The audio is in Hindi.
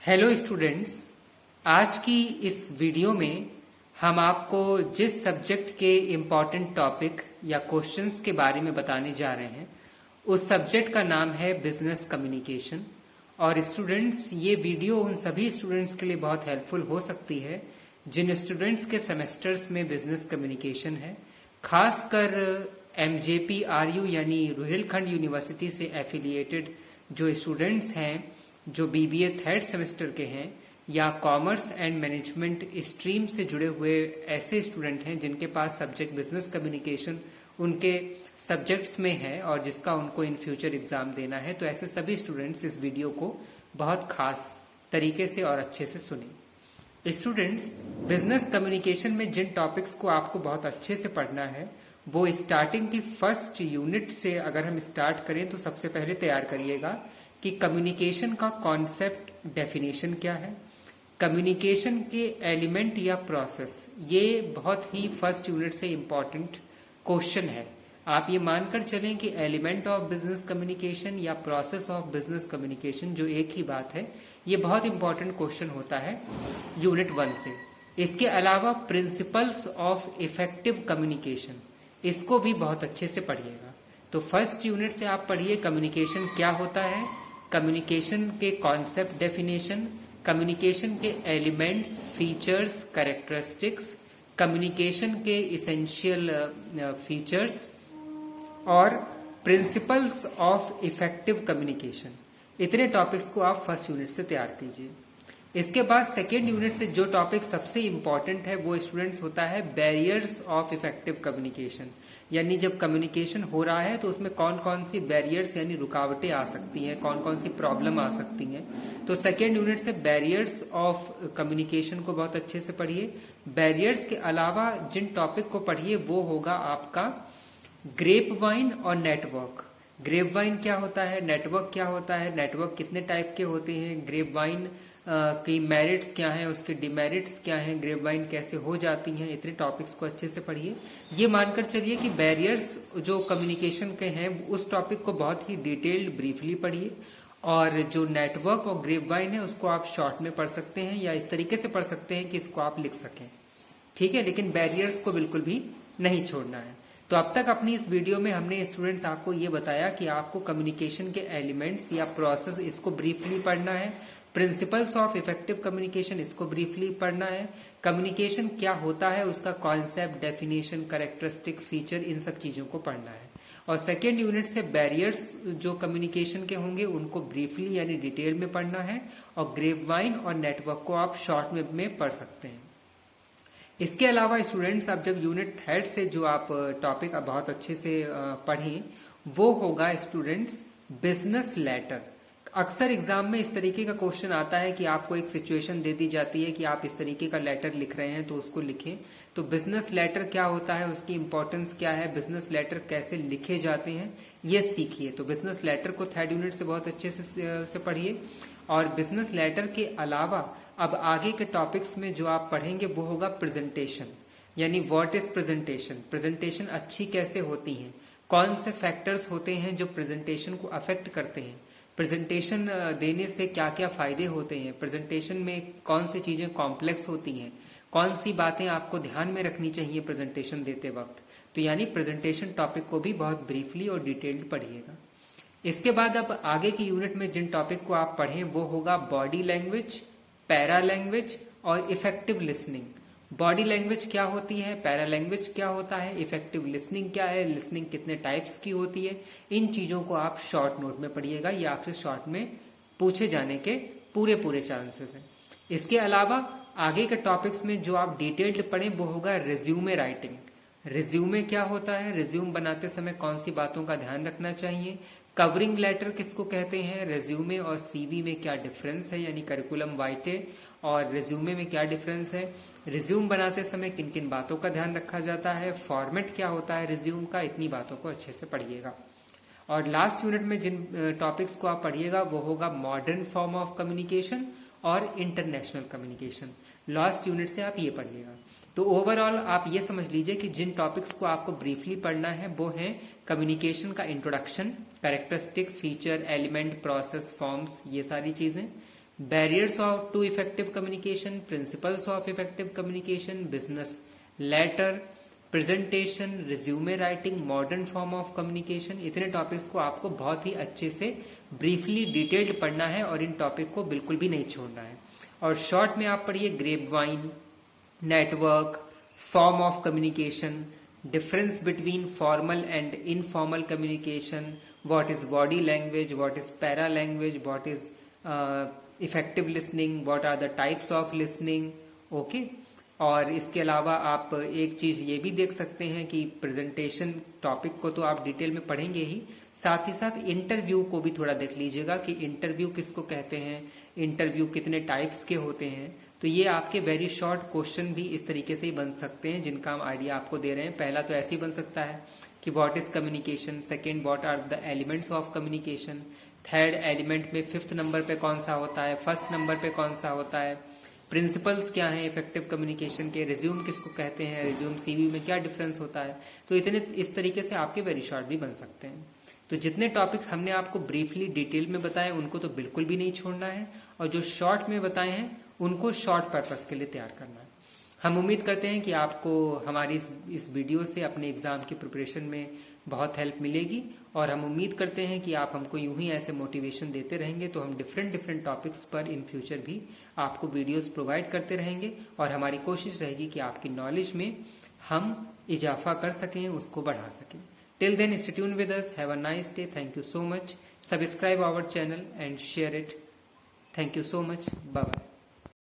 Hello students. आज की इस वीडियो में हम आपको जिस सब्जेक्ट के इम्पॉर्टेंट टॉपिक या क्वेश्चंस के बारे में बताने जा रहे हैं उस सब्जेक्ट का नाम है बिजनेस कम्युनिकेशन। और स्टूडेंट्स, ये वीडियो उन सभी स्टूडेंट्स के लिए बहुत हेल्पफुल हो सकती है जिन स्टूडेंट्स के सेमेस्टर्स में बिजनेस कम्युनिकेशन है, खासकर MJPRU यानी रुहेलखंड यूनिवर्सिटी से एफिलिएटेड जो स्टूडेंट्स हैं, जो BBA थर्ड सेमेस्टर के हैं या कॉमर्स एंड मैनेजमेंट स्ट्रीम से जुड़े हुए ऐसे स्टूडेंट हैं जिनके पास सब्जेक्ट बिजनेस कम्युनिकेशन उनके सब्जेक्ट्स में है और जिसका उनको इन फ्यूचर एग्जाम देना है। तो ऐसे सभी स्टूडेंट्स इस वीडियो को बहुत खास तरीके से और अच्छे से सुने। स्टूडेंट्स, बिजनेस कम्युनिकेशन में जिन टॉपिक्स को आपको बहुत अच्छे से पढ़ना है वो स्टार्टिंग की फर्स्ट यूनिट से अगर हम स्टार्ट करें तो सबसे पहले तैयार करिएगा कि कम्युनिकेशन का कॉन्सेप्ट डेफिनेशन क्या है, कम्युनिकेशन के एलिमेंट या प्रोसेस। ये बहुत ही फर्स्ट यूनिट से इम्पॉर्टेंट क्वेश्चन है। आप ये मानकर चलें कि एलिमेंट ऑफ बिजनेस कम्युनिकेशन या प्रोसेस ऑफ बिजनेस कम्युनिकेशन जो एक ही बात है, ये बहुत इंपॉर्टेंट क्वेश्चन होता है यूनिट 1 से। इसके अलावा प्रिंसिपल्स ऑफ इफेक्टिव कम्युनिकेशन, इसको भी बहुत अच्छे से पढ़िएगा। तो फर्स्ट यूनिट से आप पढ़िए कम्युनिकेशन क्या होता है, कम्युनिकेशन के कॉन्सेप्ट डेफिनेशन, कम्युनिकेशन के एलिमेंट्स, फीचर्स, कैरेक्टरिस्टिक्स, कम्युनिकेशन के इसेंशियल फीचर्स और प्रिंसिपल्स ऑफ इफेक्टिव कम्युनिकेशन। इतने टॉपिक्स को आप फर्स्ट यूनिट से तैयार कीजिए। इसके बाद सेकेंड यूनिट से जो टॉपिक सबसे इंपॉर्टेंट है वो स्टूडेंट्स होता है बैरियर्स ऑफ इफेक्टिव कम्युनिकेशन। यानी जब कम्युनिकेशन हो रहा है तो उसमें कौन कौन सी बैरियर्स यानी रुकावटें आ सकती हैं, कौन कौन सी प्रॉब्लम आ सकती हैं। तो सेकेंड यूनिट से बैरियर्स ऑफ कम्युनिकेशन को बहुत अच्छे से पढ़िए। बैरियर्स के अलावा जिन टॉपिक को पढ़िए वो होगा आपका ग्रेप वाइन और नेटवर्क। ग्रेप वाइन क्या होता है, नेटवर्क क्या होता है, नेटवर्क कितने टाइप के होते हैं, ग्रेप वाइन की मेरिट्स क्या हैं, उसके डिमेरिट्स क्या हैं, ग्रेप वाइन कैसे हो जाती हैं। इतने टॉपिक्स को अच्छे से पढ़िए। ये मानकर चलिए कि बैरियर्स जो कम्युनिकेशन के हैं उस टॉपिक को बहुत ही डिटेल्ड ब्रीफली पढ़िए, और जो नेटवर्क और ग्रेप वाइन है उसको आप शॉर्ट में पढ़ सकते हैं या इस तरीके से पढ़ सकते हैं कि इसको आप लिख सकें, ठीक है। लेकिन बैरियर्स को बिल्कुल भी नहीं छोड़ना है। तो अब तक अपनी इस वीडियो में हमने स्टूडेंट्स आपको ये बताया कि आपको कम्युनिकेशन के एलिमेंट्स या प्रोसेस इसको ब्रीफली पढ़ना है, प्रिंसिपल्स ऑफ इफेक्टिव कम्युनिकेशन इसको ब्रीफली पढ़ना है, कम्युनिकेशन क्या होता है उसका कॉन्सेप्ट, डेफिनेशन, कैरेक्टरिस्टिक, फीचर, इन सब चीजों को पढ़ना है। और सेकेंड यूनिट से बैरियर्स जो कम्युनिकेशन के होंगे उनको ब्रीफली यानी डिटेल में पढ़ना है, और ग्रेप वाइन और नेटवर्क को आप शॉर्ट में पढ़ सकते हैं। इसके अलावा स्टूडेंट्स, अब जब यूनिट थर्ड से जो आप टॉपिक बहुत अच्छे से पढ़ें वो होगा स्टूडेंट्स बिजनेस लेटर। अक्सर एग्जाम में इस तरीके का क्वेश्चन आता है कि आपको एक सिचुएशन दे दी जाती है कि आप इस तरीके का लेटर लिख रहे हैं तो उसको लिखें। तो बिजनेस लेटर क्या होता है, उसकी इंपॉर्टेंस क्या है, बिजनेस लेटर कैसे लिखे जाते हैं, ये सीखिए। तो बिजनेस लेटर को थर्ड यूनिट से बहुत अच्छे से पढ़िए। और बिजनेस लेटर के अलावा अब आगे के टॉपिक्स में जो आप पढ़ेंगे वो होगा प्रेजेंटेशन, यानी व्हाट इज प्रेजेंटेशन, प्रेजेंटेशन अच्छी कैसे होती है, कौन से फैक्टर्स होते हैं जो प्रेजेंटेशन को अफेक्ट करते हैं, प्रेजेंटेशन देने से क्या क्या फायदे होते हैं, प्रेजेंटेशन में कौन सी चीजें कॉम्प्लेक्स होती हैं, कौन सी बातें आपको ध्यान में रखनी चाहिए प्रेजेंटेशन देते वक्त। तो यानी प्रेजेंटेशन टॉपिक को भी बहुत ब्रीफली और डिटेल्ड पढ़िएगा। इसके बाद अब आगे की यूनिट में जिन टॉपिक को आप पढ़ें वो होगा बॉडी लैंग्वेज, पैरा लैंग्वेज और इफेक्टिव लिसनिंग। बॉडी लैंग्वेज क्या होती है, पैरा लैंग्वेज क्या होता है, इफेक्टिव लिसनिंग क्या है, लिसनिंग कितने टाइप्स की होती है, इन चीजों को आप शॉर्ट नोट में पढ़िएगा। ये आपसे शॉर्ट में पूछे जाने के पूरे चांसेस हैं। इसके अलावा आगे के टॉपिक्स में जो आप डिटेल्ड पढ़ें वो होगा रिज्यूमे राइटिंग। रिज्यूमे क्या होता है, रिज्यूम बनाते समय कौन सी बातों का ध्यान रखना चाहिए, कवरिंग लेटर किसको कहते हैं, रिज्यूमे और सीवी में क्या डिफरेंस है, यानी करिकुलम वाइटे और रिज्यूमे में क्या डिफरेंस है, रिज्यूम बनाते समय किन किन बातों का ध्यान रखा जाता है, फॉर्मेट क्या होता है रिज्यूम का, इतनी बातों को अच्छे से पढ़िएगा। और लास्ट यूनिट में जिन टॉपिक्स को आप पढ़िएगा वो होगा मॉडर्न फॉर्म ऑफ कम्युनिकेशन और इंटरनेशनल कम्युनिकेशन। लास्ट यूनिट से आप ये पढ़िएगा। तो ओवरऑल आप ये समझ लीजिए कि जिन टॉपिक्स को आपको ब्रीफली पढ़ना है वो है कम्युनिकेशन का introduction, characteristic, feature, element, process, forms, ये सारी चीजें। Barriers of to effective communication, principles of effective communication, business letter, presentation, resume writing, modern form of communication. इतने टॉपिक्स को आपको बहुत ही अच्छे से ब्रीफली डिटेल्ड पढ़ना है और इन टॉपिक को बिल्कुल भी नहीं छोड़ना है। और शॉर्ट में आप पढ़िए grapevine, network, form of communication, difference between formal and informal communication, what is body language, what is para language, what is effective listening, what are the types of listening, okay। और इसके अलावा आप एक चीज ये भी देख सकते हैं कि प्रेजेंटेशन टॉपिक को तो आप डिटेल में पढ़ेंगे ही, साथ ही साथ इंटरव्यू को भी थोड़ा देख लीजिएगा कि इंटरव्यू किसको कहते हैं, इंटरव्यू कितने टाइप्स के होते हैं। तो ये आपके वेरी शॉर्ट क्वेश्चन भी इस तरीके से ही बन सकते हैं जिनका हम आइडिया आपको दे रहे हैं। पहला तो ऐसे ही बन सकता है कि what is communication, second what are the elements of communication, third element में फिफ्थ नंबर पे कौन सा होता है, फर्स्ट नंबर पे कौन सा होता है, प्रिंसिपल्स क्या हैं इफेक्टिव कम्युनिकेशन के, रिज्यूम किसको कहते हैं, रिज्यूम सीवी में क्या डिफरेंस होता है। तो इतने इस तरीके से आपके वेरी शॉर्ट भी बन सकते हैं। तो जितने टॉपिक्स हमने आपको ब्रीफली डिटेल में बताए उनको तो बिल्कुल भी नहीं छोड़ना है, और जो शॉर्ट में बताए हैं उनको शॉर्ट पर्पस के लिए तैयार करना है। हम उम्मीद करते हैं कि आपको हमारी इस वीडियो से अपने एग्जाम की प्रिपरेशन में बहुत हेल्प मिलेगी, और हम उम्मीद करते हैं कि आप हमको यूं ही ऐसे मोटिवेशन देते रहेंगे तो हम डिफरेंट टॉपिक्स पर इन फ्यूचर भी आपको वीडियोस प्रोवाइड करते रहेंगे, और हमारी कोशिश रहेगी कि आपकी नॉलेज में हम इजाफा कर सकें, उसको बढ़ा सकें। Till then stay tuned with us, have a nice day, thank you so much, subscribe our channel and share it, thank you so much, bye bye.